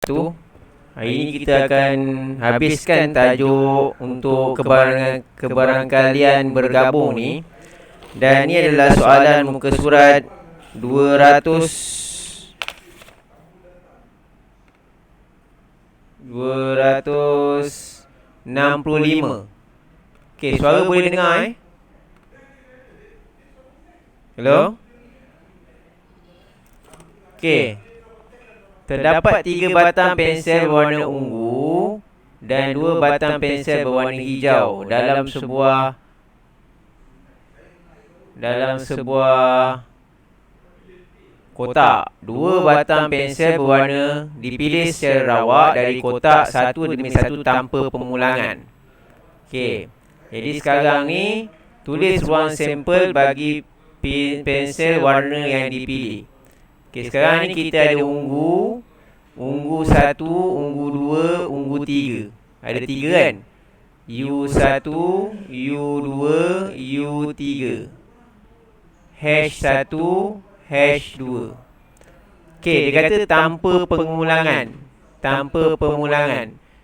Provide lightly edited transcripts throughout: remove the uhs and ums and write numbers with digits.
Tu, hari ini kita akan habiskan tajuk untuk kebarangan kalian bergabung ni. Dan ni adalah soalan muka surat 265. Okey, suara boleh dengar Hello? Okey. Terdapat 3 batang pensel berwarna ungu dan 2 batang pensel berwarna hijau dalam sebuah kotak. 2 batang pensel berwarna dipilih secara rawak dari kotak satu demi satu tanpa pemulangan. Okey. Jadi sekarang ni tulis ruang sampel bagi pensel warna yang dipilih. Okey, sekarang ni kita ada ungu 1, ungu 2, ungu 3. Ada 3 kan? U1, U2, U3. #1, #2. Okey, dia kata tanpa pengulangan.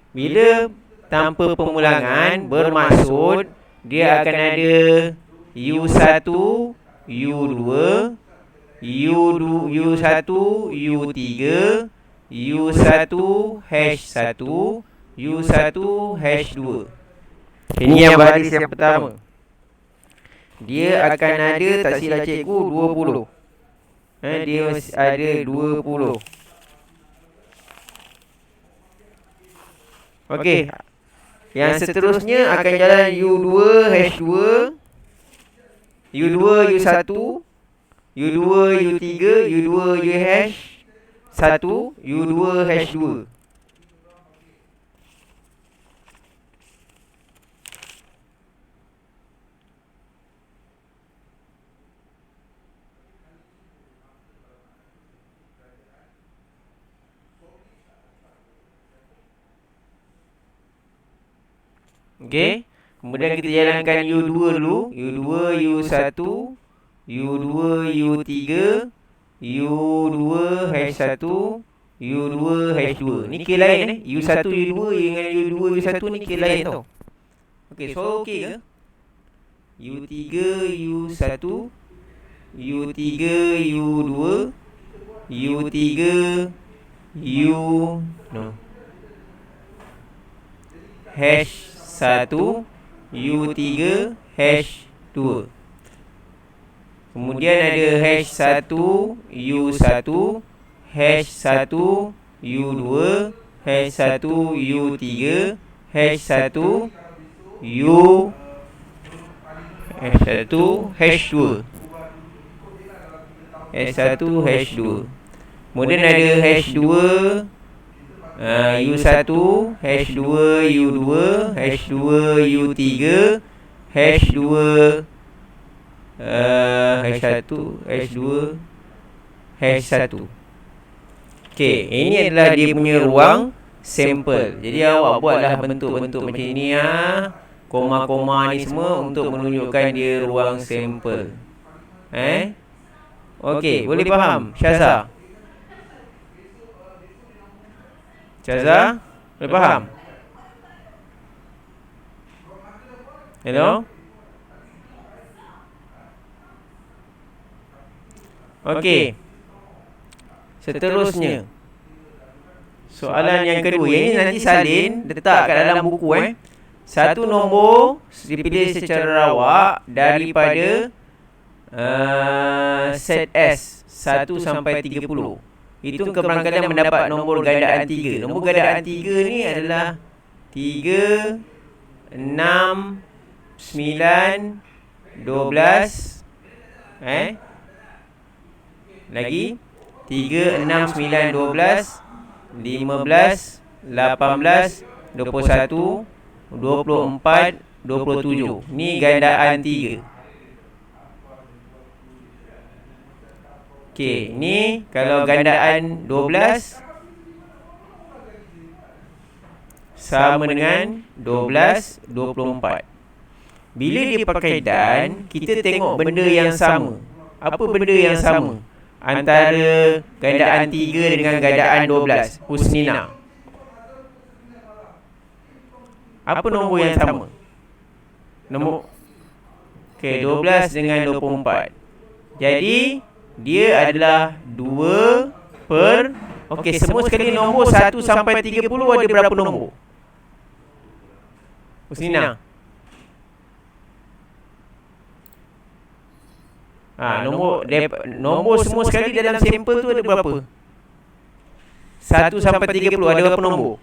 Bila tanpa pengulangan bermaksud dia akan ada U1, U2, U1, U3, U1, #1, U1, #2. Ini yang baris yang pertama. Dia akan ada, tak silap cikgu, 20. Dia masih ada 20. Okey. Yang seterusnya akan jalan U2, #2, U2, U1, U2, U3, U2, U-1, U2, #2. Okey. Kemudian kita jalankan U2 dulu. U2, U1, U2, U3, U2, #1, U2, #2. Ni kira lain U1, U2 dengan U2, U1 ni kira lain tau. Okey, so okey ke? U3, U1, U3, U2, U3, #1, U3, #2. Kemudian ada #1, U1, #1, U2, #1, U3, #1, #2. Kemudian ada #2, U1, #2, U2, #2, U3, #2, #1. Okey, ini adalah dia punya ruang sampel. Jadi awak buatlah bentuk-bentuk macam ni koma-koma ni semua untuk menunjukkan dia ruang sampel. Okey, boleh faham? Syaza, boleh faham? Hello? Okey. Seterusnya, soalan yang kedua. Yang ini nanti salin letak kat dalam buku. Satu nombor dipilih secara rawak daripada set S 1 sampai 30. Itu keberangkalian mendapat nombor gandaan 3. Nombor gandaan 3 ni adalah 3, 6, 9, 12. Lagi 3, 6, 9, 12, 15, 18, 21, 24, 27. Ni gandaan 3. Okey, ni kalau gandaan 12 sama dengan 12, 24. Bila dia pakai dan, kita tengok benda yang sama. Apa benda yang sama? antara gandaan 3 dengan gandaan 12? Husnina. Apa nombor yang sama? Nombor 12 dengan 24. Jadi dia adalah 2 per semua sekali nombor 1 sampai 30 ada berapa nombor? Husnina. Nombor semua sekali dalam sampel tu ada berapa? 1 sampai 30 ada berapa nombor?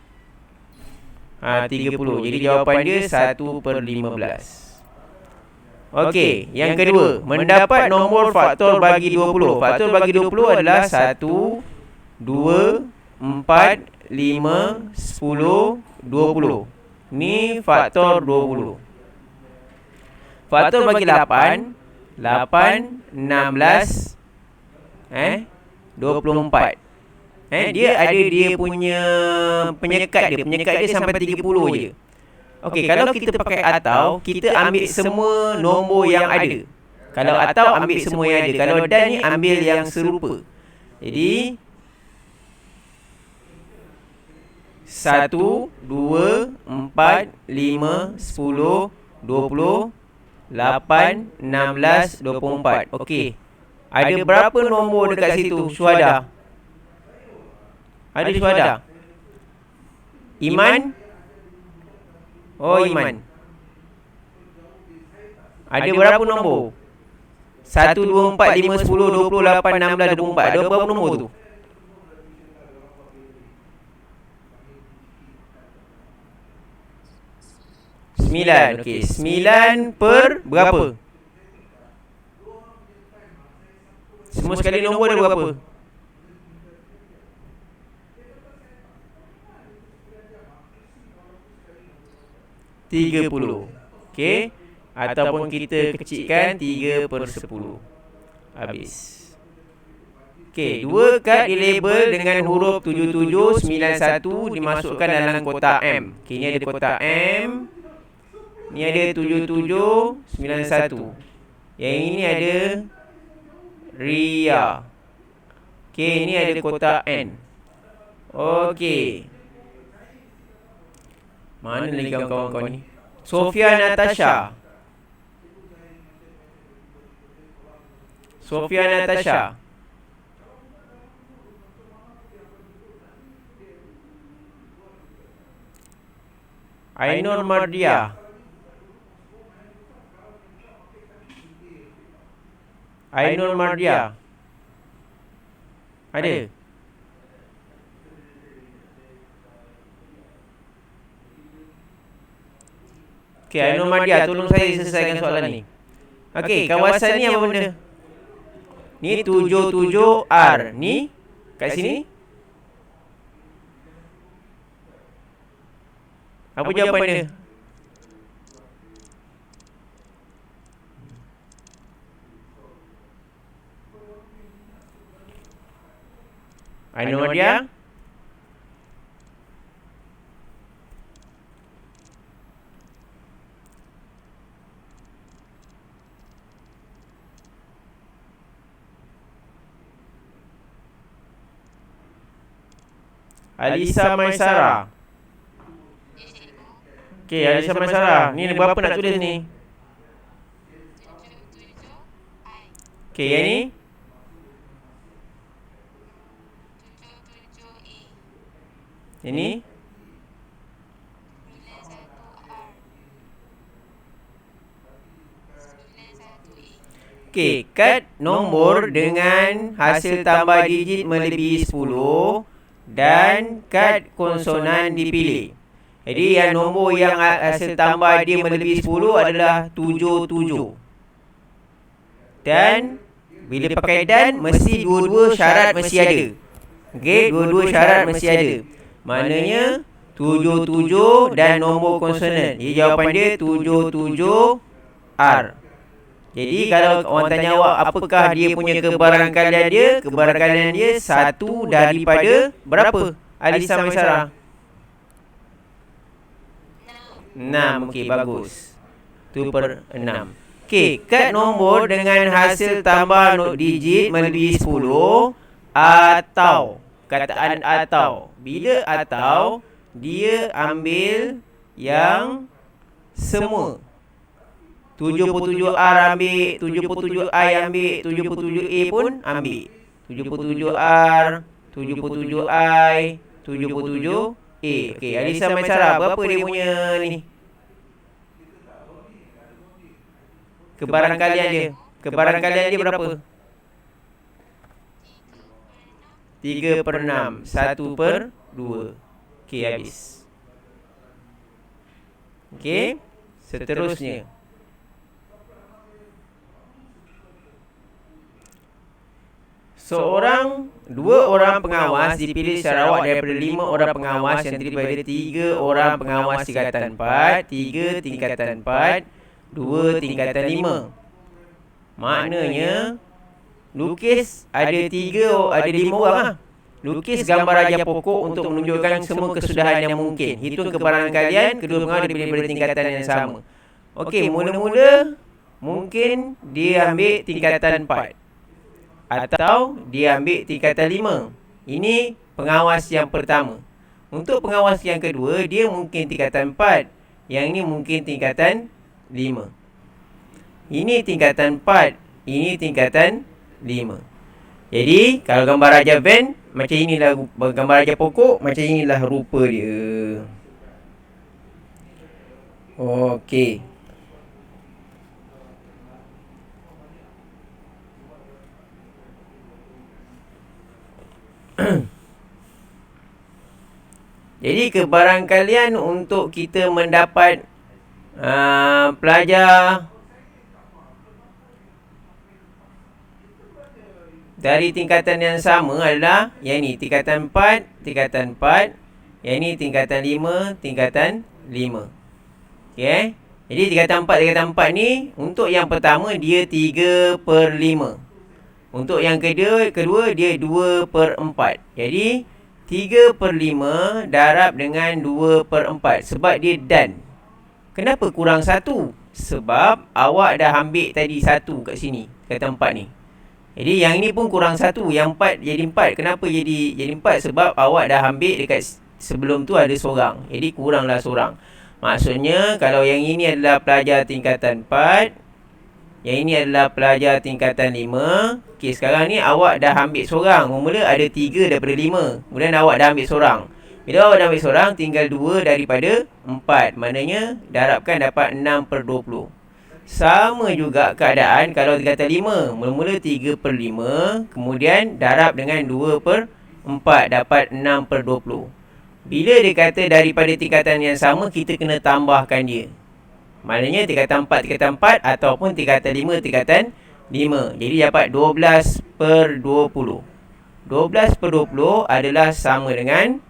30. Jadi jawapan dia 1 per 15. Okey, yang kedua, mendapat nombor faktor bagi 20. Faktor bagi 20 adalah 1, 2, 4, 5, 10, 20. Ni faktor 20. Faktor bagi 8, 16, 24. Dia ada dia punya penyekat dia sampai 30 je. Okey, kalau kita pakai atau, kita ambil semua nombor yang ada. Kalau atau ambil semua yang ada. Kalau dan ni ambil yang serupa. Jadi 1, 2, 4, 5, 10, 20, 8, 16, 24. Okey. Ada berapa nombor dekat situ? Syuhada. Ada syuhada. Iman? Oh, Iman. Ada berapa nombor? 1, 2, 4, 5, 10, 20, 8, 16, 24. Ada berapa nombor tu? Sembilan. Okey, 9 per berapa? Semua sekali nombor ada berapa? 30. Okey. Ataupun kita kecilkan 3 per 10. Habis. Okey, 2 kad dilabel dengan huruf 7791 dimasukkan dalam kotak M. Okey, ni ada kotak M. Ni ada 7791. Yang ini ada Ria. Okey, ni ada kotak N. Okey. Mana lagi kawan-kawan ni? Sofia Natasha. Sofia Natasha. Ainur Mardia. Ainur Mardia. Ada? Okey, Ainur Mardia, tolong saya selesaikan soalan ni. Okey, kawasan ni apa benda? Ni 77R. Ni kat sini. Apa jawapan dia? Ainur Mardia. Alisa Maisara. Okey, Alisa Maisara. Ni berapa nak tulis ni? Okey, yang ni? Ini? Okey, kad nombor dengan hasil tambah digit melebihi 10 dan kad konsonan dipilih. Jadi yang nombor yang hasil tambah dia melebihi 10 adalah 77. Dan bila pakai dan, mesti dua-dua syarat mesti ada. Okey, dua-dua syarat mesti ada. Maknanya 77 dan nombor konsonan. Jadi jawapan dia 77R. Jadi kalau orang tanya awak apakah dia punya kebarangkalian dia, kebarangkalian dia 1 daripada berapa? Alisa Maisara? 6. Okey, bagus. 2 per 6. Okey, kad nombor dengan hasil tambah digit melebihi 10 atau, kataan atau. Bila atau, dia ambil yang semua. 77R ambil, 77I ambil, 77A pun ambil. 77R, 77I, 77A. Okey, Alisa Maisara, berapa dia punya ni? Kebarangkalian dia. Kebarangkalian dia berapa? 3/6. 1/2. Okey, habis. Okey, seterusnya. Dua orang pengawas dipilih secara awak daripada 5 orang pengawas yang terdiri daripada 3 orang pengawas tingkatan 4, 3 tingkatan 4, 2 tingkatan 5. Maknanya lukis ada 5 orang lah. Lukis gambar raja pokok untuk menunjukkan semua kesudahan yang mungkin. Hitung kebarangkalian kedua pengawas dipilih daripada tingkatan yang sama. Okey, mula-mula mungkin dia ambil tingkatan 4 atau dia ambil tingkatan 5. Ini pengawas yang pertama. Untuk pengawas yang kedua, dia mungkin tingkatan 4. Yang ini mungkin tingkatan 5. Ini tingkatan 4. Ini tingkatan 5. Jadi, kalau gambar raja van, macam inilah gambar raja pokok, macam inilah rupa dia. Okey. Jadi kebarangkalian untuk kita mendapat pelajar dari tingkatan yang sama adalah yang ni, tingkatan 4, tingkatan 4. Yang ni tingkatan 5, tingkatan 5. Okay. Jadi tingkatan 4, tingkatan 4 ni, untuk yang pertama dia 3/5. Untuk yang kedua dia 2/4. Jadi 3/5 darab dengan 2/4. Sebab dia dan. Kenapa kurang 1? Sebab awak dah ambil tadi 1 kat sini, tingkatan 4 ni. Jadi yang ini pun kurang 1. Yang 4 jadi 4. Kenapa jadi 4? Sebab awak dah ambil dekat sebelum tu ada seorang. Jadi kuranglah seorang. Maksudnya kalau yang ini adalah pelajar tingkatan 4, yang ini adalah pelajar tingkatan 5. Okey, sekarang ni awak dah ambil seorang. Mula ada 3 daripada 5. Kemudian awak dah ambil seorang. Bila awak dah ambil seorang, tinggal 2 daripada 4. Maknanya darabkan dapat 6/20. Sama juga keadaan kalau tingkatan 5. Mula-mula 3/5. Kemudian darab dengan 2/4. Dapat 6/20. Bila dia kata daripada tingkatan yang sama, kita kena tambahkan dia. Maknanya tingkatan 4, tingkatan 4 ataupun tingkatan 5, tingkatan 5. Jadi dapat 12/20. 12/20 adalah sama dengan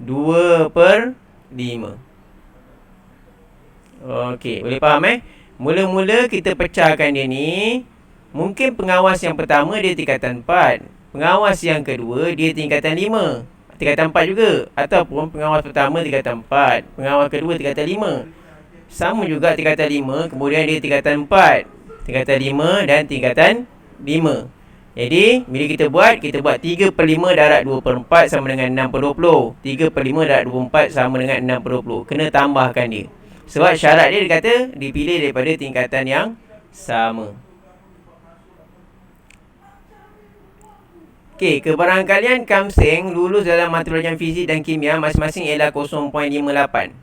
2/5. Okey, boleh faham Mula-mula kita pecahkan dia ni. Mungkin pengawas yang pertama dia tingkatan 4. Pengawas yang kedua dia tingkatan 5. Tingkatan 4 juga. Ataupun pengawas pertama tingkatan 4. Pengawas kedua tingkatan 5. Sama juga tingkatan 5. Kemudian dia tingkatan 4. Tingkatan 5 dan tingkatan 5. Jadi bila kita buat 3/5 darab 2/4 sama dengan 6/20. 3/5 darab 24 sama dengan 6/20. Kena tambahkan dia. Sebab syarat dia kata dipilih daripada tingkatan yang sama. Okey, kebarangkalian Kamseng lulus dalam mata pelajaran fizik dan kimia masing-masing ialah 0.58.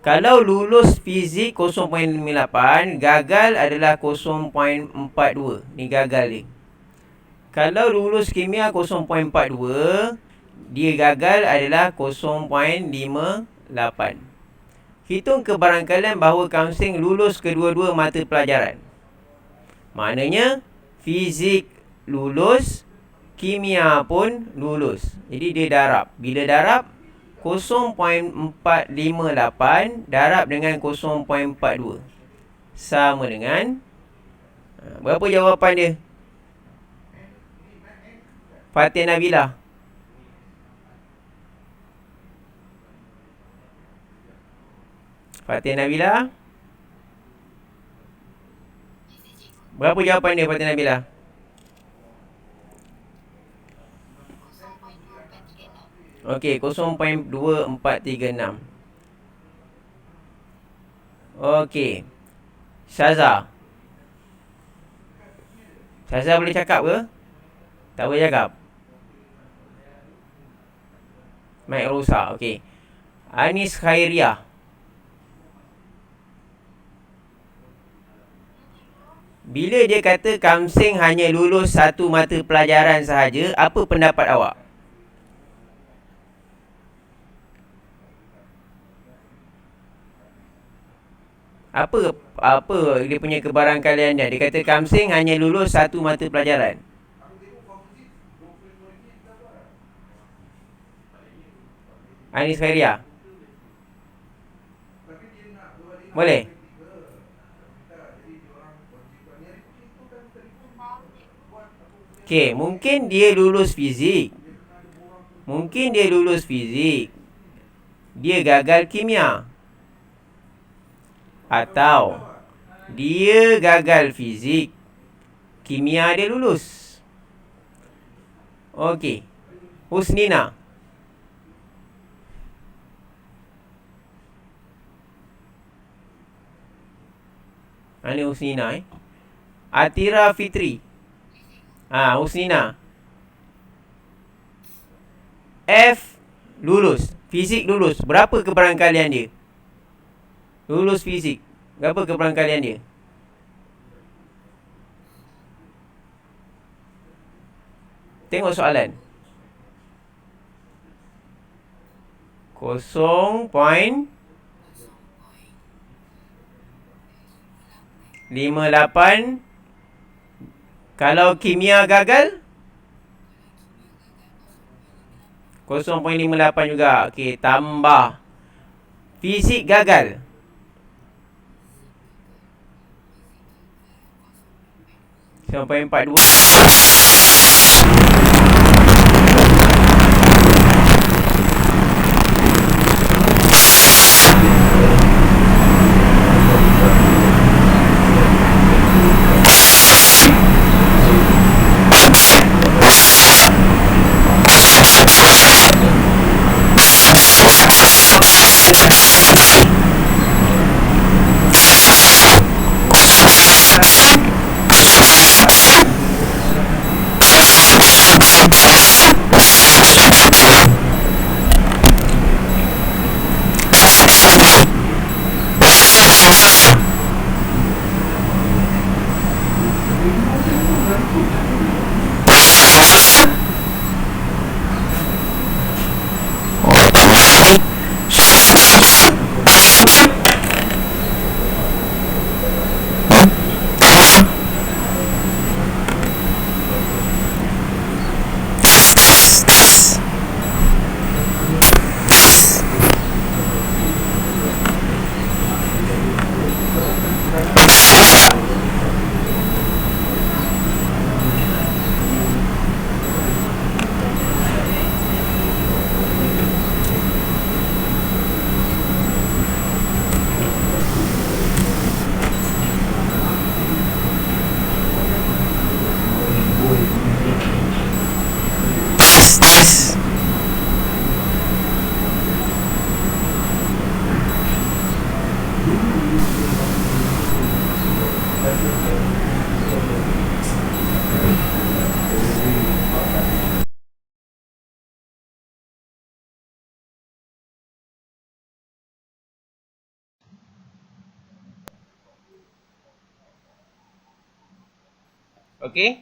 Kalau lulus fizik 0.58, gagal adalah 0.42. Ni gagal dia. Kalau lulus kimia 0.42, dia gagal adalah 0.58. Hitung kebarangkalian bahawa Kamseng lulus kedua-dua mata pelajaran. Maknanya fizik lulus, kimia pun lulus. Jadi dia darab. Bila darab 0.458 darab dengan 0.42 sama dengan berapa jawapan dia? Fatin Nabila. Fatin Nabila. Berapa jawapan dia, Fatin Nabila? Okey, 0.2436. Okey. Syaza. Syaza boleh cakap ke? Tak boleh cakap. Mic rosak. Okey. Anis Khairiah. Bila dia kata Kamseng hanya lulus satu mata pelajaran sahaja, apa pendapat awak? Apa dia punya kebarangkalian dia? Dia kata Kamseng hanya lulus satu mata pelajaran. Anis Khairiah. Boleh? Okey, mungkin dia lulus fizik. Mungkin dia lulus fizik. Dia gagal kimia. Atau dia gagal fizik. Kimia dia lulus. Okey. Husnina. Mana Husnina Atira Fitri. Husnina. F lulus. Fizik lulus. Berapa kebarangkalian dia? Lulus fizik. Berapa kebarangkalian dia? Tengok soalan. 0.58. Kalau kimia gagal 0.58 juga. Okey, tambah fizik gagal 0.42. Okey?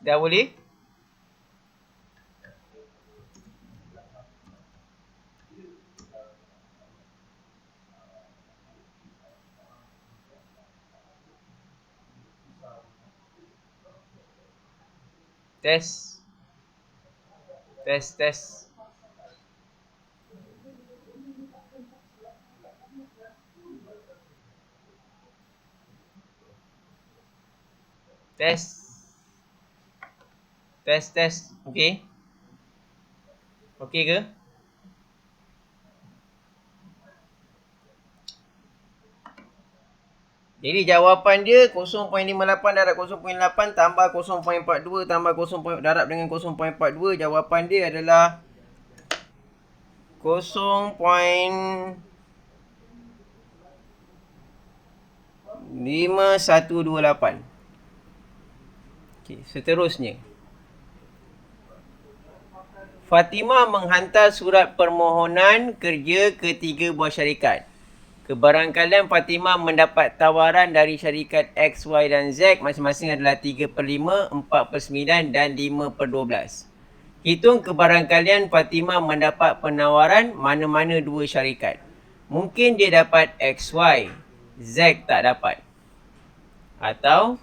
Dah boleh? Test. Test, test. Test. Test, test. Okey? Okey ke? Jadi jawapan dia 0.58 darab 0.8 tambah 0.42 tambah 0. Darab dengan 0.42. Jawapan dia adalah 0.5128. Okay, seterusnya. Fatimah menghantar surat permohonan kerja ke 3 buah syarikat. Kebarangkalian Fatimah mendapat tawaran dari syarikat X, Y dan Z masing-masing adalah 3/5, 4/9 dan 5/12. Hitung kebarangkalian Fatimah mendapat penawaran mana-mana 2 syarikat. Mungkin dia dapat XY, Z tak dapat. Atau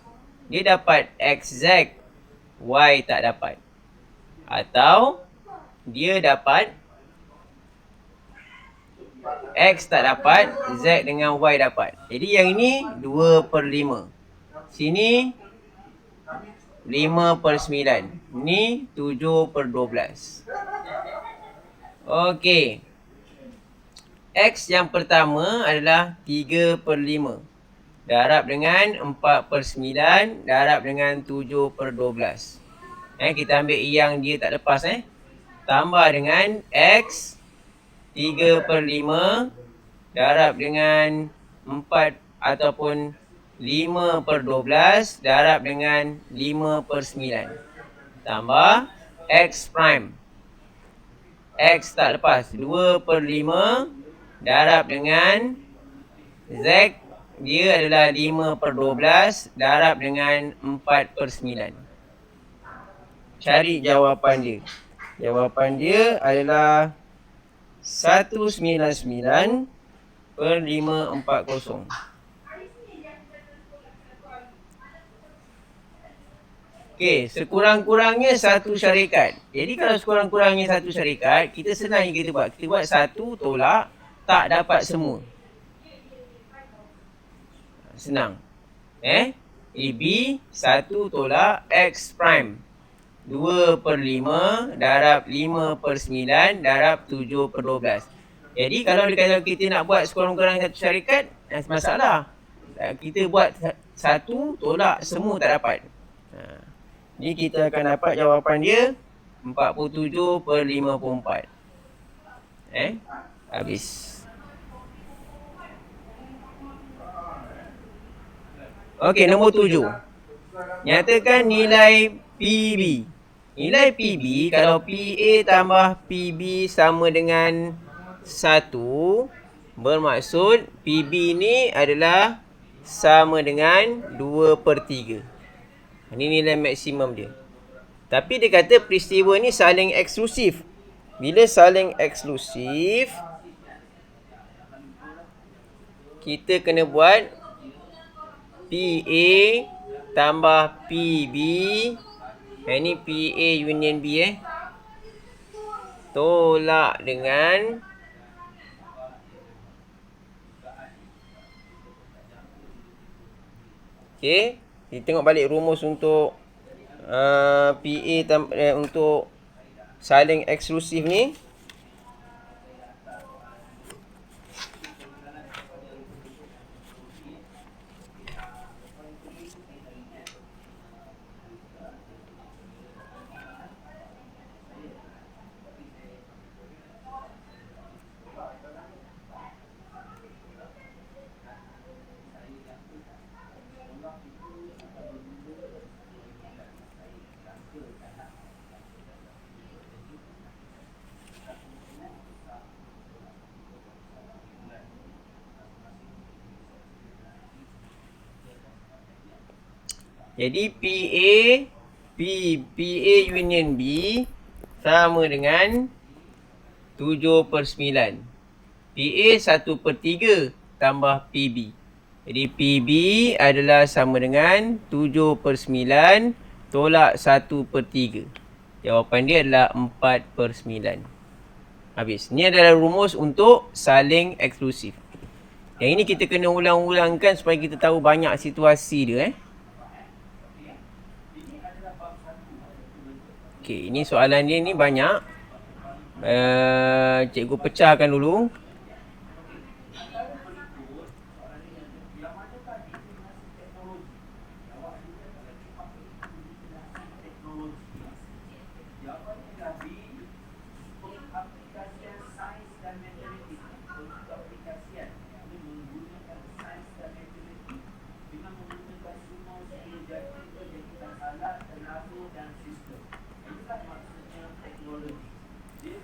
dia dapat XZ, Y tak dapat. Atau dia dapat X tak dapat, Z dengan Y dapat. Jadi yang ini 2/5. Sini 5/9. Ni 7/12. Okey. X yang pertama adalah 3/5. Darab dengan 4/9. Darab dengan 7/12. Kita ambil yang dia tak lepas. Tambah dengan X 3/5 darab dengan 4 ataupun 5/12 darab dengan 5/9. Tambah X prime. X tak lepas. 2/5 darab dengan Z. Dia adalah 5/12 darab dengan 4/9. Cari jawapan dia. Jawapan dia adalah 199/540. Okey, sekurang-kurangnya satu syarikat. Jadi kalau sekurang-kurangnya satu syarikat, kita senang kita buat. Kita buat satu tolak, tak dapat semua. Senang. B 1 tolak X prime. 2/5 darab 5/9 darab 7/12. Jadi kalau kita nak buat sekurang-kurangnya satu syarikat, masalah. Kita buat satu tolak semua tak dapat. Jadi kita akan dapat jawapan dia 47/54. Habis. Okey, nombor 7. Nyatakan nilai PB. Nilai PB, kalau PA tambah PB sama dengan 1, bermaksud PB ni adalah sama dengan 2/3. Ini nilai maksimum dia. Tapi dia kata peristiwa ni saling eksklusif. Bila saling eksklusif, kita kena buat PA tambah PB. Ini PA union B tolak dengan okey, kita tengok balik rumus untuk PA untuk saling eksklusif ni. Jadi PA union B sama dengan 7/9. PA 1/3 tambah PB. Jadi PB adalah sama dengan 7/9 tolak 1/3. Jawapan dia adalah 4/9. Habis. Ni adalah rumus untuk saling eksklusif. Yang ini kita kena ulang-ulangkan supaya kita tahu banyak situasi dia. Okey, ini soalan dia ni banyak. Cikgu pecahkan dulu.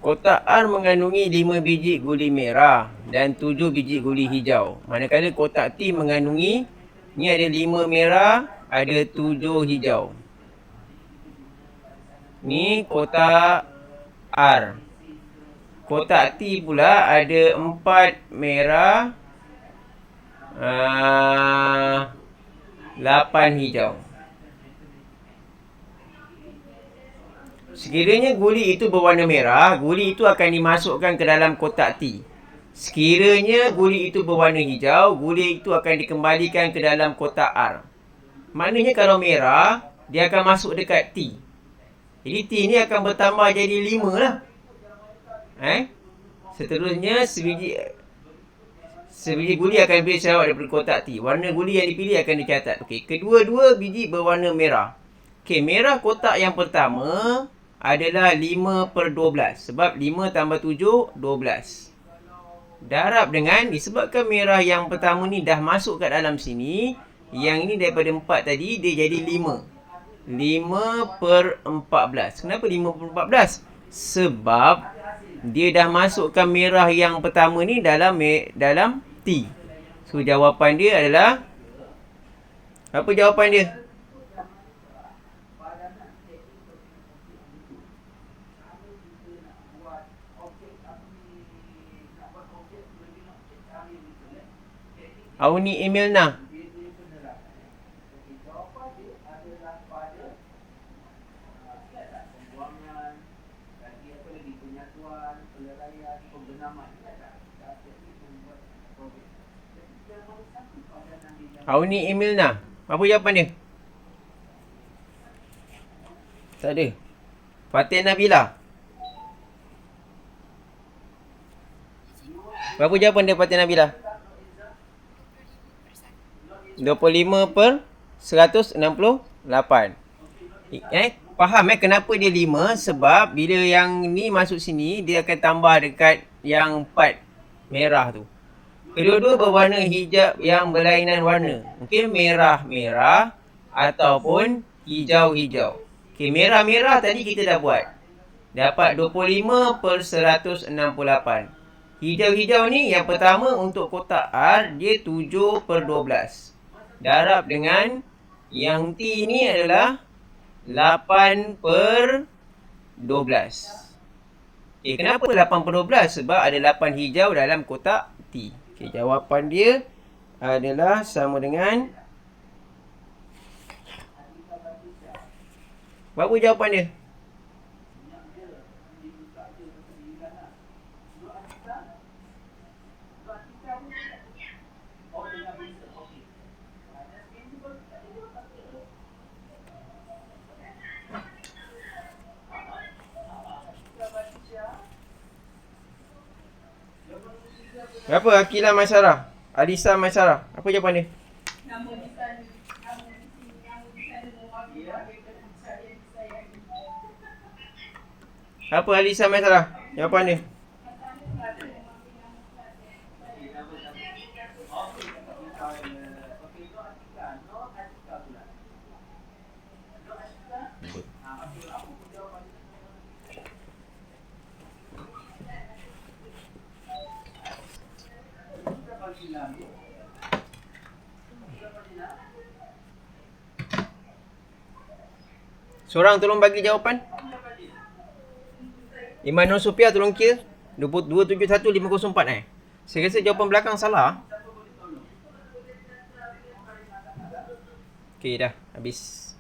Kotak R mengandungi 5 biji guli merah dan 7 biji guli hijau. Manakala kotak T mengandungi, ni ada 5 merah, ada 7 hijau. Ni kotak R. Kotak T pula ada 4 merah, 8 hijau. Sekiranya guli itu berwarna merah, guli itu akan dimasukkan ke dalam kotak T. Sekiranya guli itu berwarna hijau, guli itu akan dikembalikan ke dalam kotak R. Maknanya kalau merah, dia akan masuk dekat T. Jadi T ni akan bertambah jadi 5 lah. Seterusnya, sebiji guli akan dipilih serawak daripada kotak T. Warna guli yang dipilih akan dicatat. Okey, kedua-dua biji berwarna merah. Okey, merah kotak yang pertama adalah 5/12. Sebab 5 tambah 7, 12. Darab dengan, disebabkan merah yang pertama ni dah masuk kat dalam sini, yang ini daripada 4 tadi, dia jadi 5. 5/14. Kenapa 5/14? Sebab dia dah masukkan merah yang pertama ni dalam T. So, jawapan dia adalah, apa jawapan dia? Auni Emilna. Auni Emilna. Apa jawapan dia? Tak ada. Fatin Nabila. Berapa jawapan dia Fatin Nabila? 25/168. Faham kenapa dia 5? Sebab bila yang ni masuk sini, dia akan tambah dekat yang 4 merah tu. Kedua-dua berwarna hijau yang berlainan warna. Mungkin merah-merah ataupun hijau-hijau. Okey, merah-merah tadi kita dah buat. Dapat 25/168. Hijau-hijau ni yang pertama untuk kotak R, dia 7/12. Darab dengan yang T ni adalah 8/12. Okay, kenapa 8/12? Sebab ada 8 hijau dalam kotak T. Okay, jawapan dia adalah sama dengan, berapa jawapan dia? Berapa Akilah Masyarah? Alisa Masyarah. Apa jawapan dia? Apa Alisa Masyarah? Jawapan dia? Seorang tolong bagi jawapan. Iman Nur Sofia tolong kira 271-504 Saya rasa jawapan belakang salah. Okey, dah habis.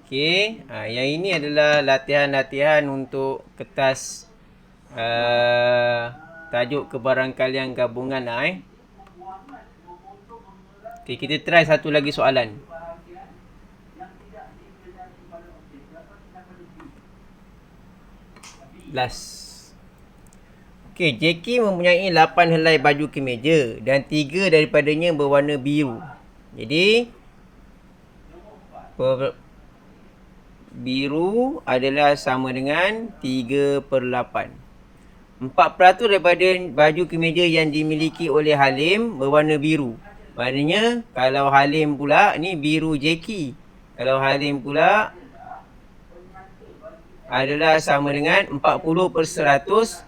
Okey, yang ini adalah latihan-latihan untuk kertas tajuk kebarangkalian gabungan Okey, kita try satu lagi soalan. Last. Okey, Jackie mempunyai 8 helai baju kemeja dan 3 daripadanya berwarna biru. Jadi biru adalah sama dengan 3/8. 4% daripada baju kemeja yang dimiliki oleh Halim berwarna biru. Maknanya kalau Halim pula, ni biru Jackie. Kalau Halim pula adalah sama dengan 40/100.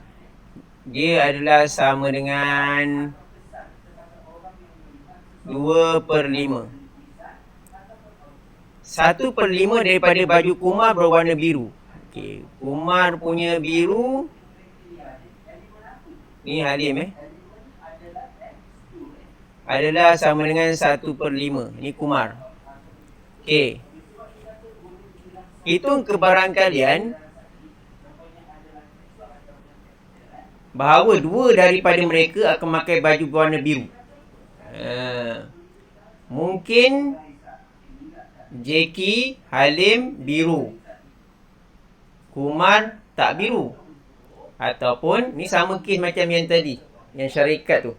Dia adalah sama dengan 2/5. 1/5 daripada baju Kumar berwarna biru. Okey, Kumar punya biru. Ni Halim adalah sama dengan 1/5. Ni Kumar. Okey. Hitung kebarangkalian bahawa dua daripada mereka akan memakai baju berwarna biru. Mungkin Jackie, Halim biru, Kumar tak biru. Ataupun ni sama kes macam yang tadi, yang syarikat tu.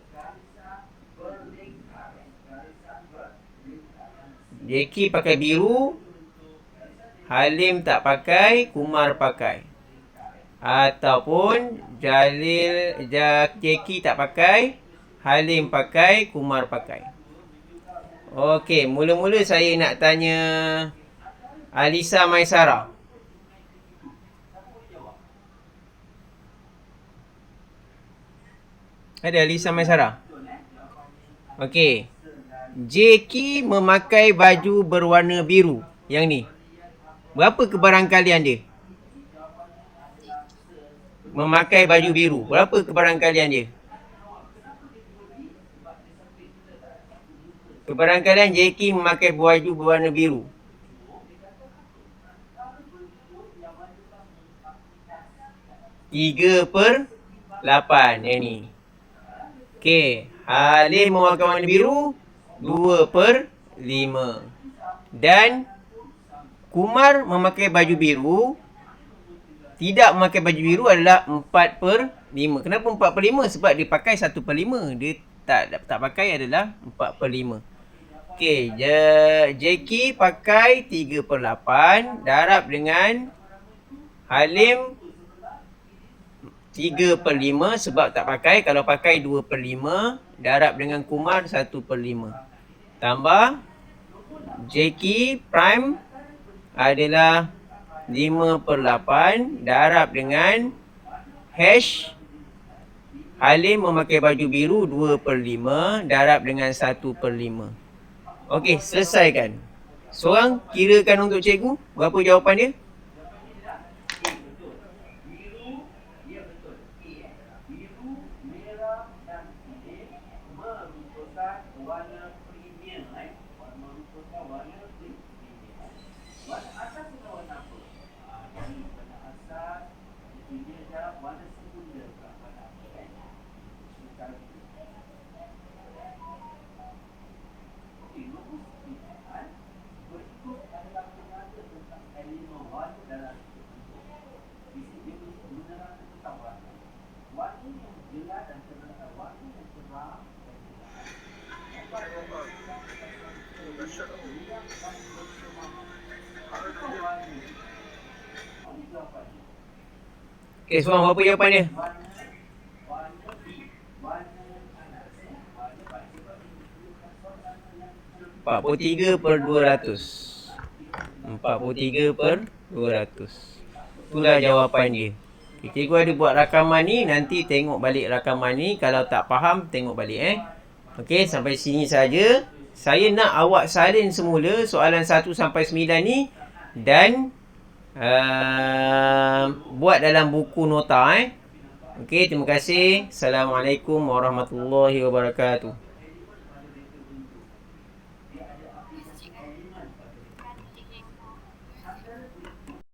Jackie pakai biru, Halim tak pakai, Kumar pakai. Ataupun Jackie tak pakai, Halim pakai, Kumar pakai. Okey, mula-mula saya nak tanya Alisa Maisara. Ada Alisa Maisara? Okey. Jackie memakai baju berwarna biru. Yang ni. Berapa kebarangkalian dia? Memakai baju biru. Berapa kebarangkalian dia? Kebarangkalian Jackie memakai baju berwarna biru. 3/8. Yang ni. Okey. Halim memakai warna biru 2/5. Dan Kumar memakai baju biru, tidak memakai baju biru adalah 4/5. Kenapa 4/5? Sebab dia pakai 1/5. Dia tak pakai adalah 4/5. Okey, Jackie pakai 3/8 darab dengan Halim 3/5 sebab tak pakai. Kalau pakai 2/5 darab dengan Kumar 1/5. Tambah Jackie prime adalah 5/8 darab dengan hash Halim memakai baju biru 2/5 darab dengan 1/5. Okey, selesaikan. Seorang kirakan untuk cikgu berapa jawapan dia? Okey, seorang berapa jawapan dia? 43/200. 43/200. Itulah jawapan dia. Cikgu ada buat rakaman ni, nanti tengok balik rakaman ni. Kalau tak faham, tengok balik Okey, sampai sini saja. Saya nak awak salin semula soalan 1 sampai 9 ni dan buat dalam buku nota Okey, terima kasih. Assalamualaikum warahmatullahi wabarakatuh.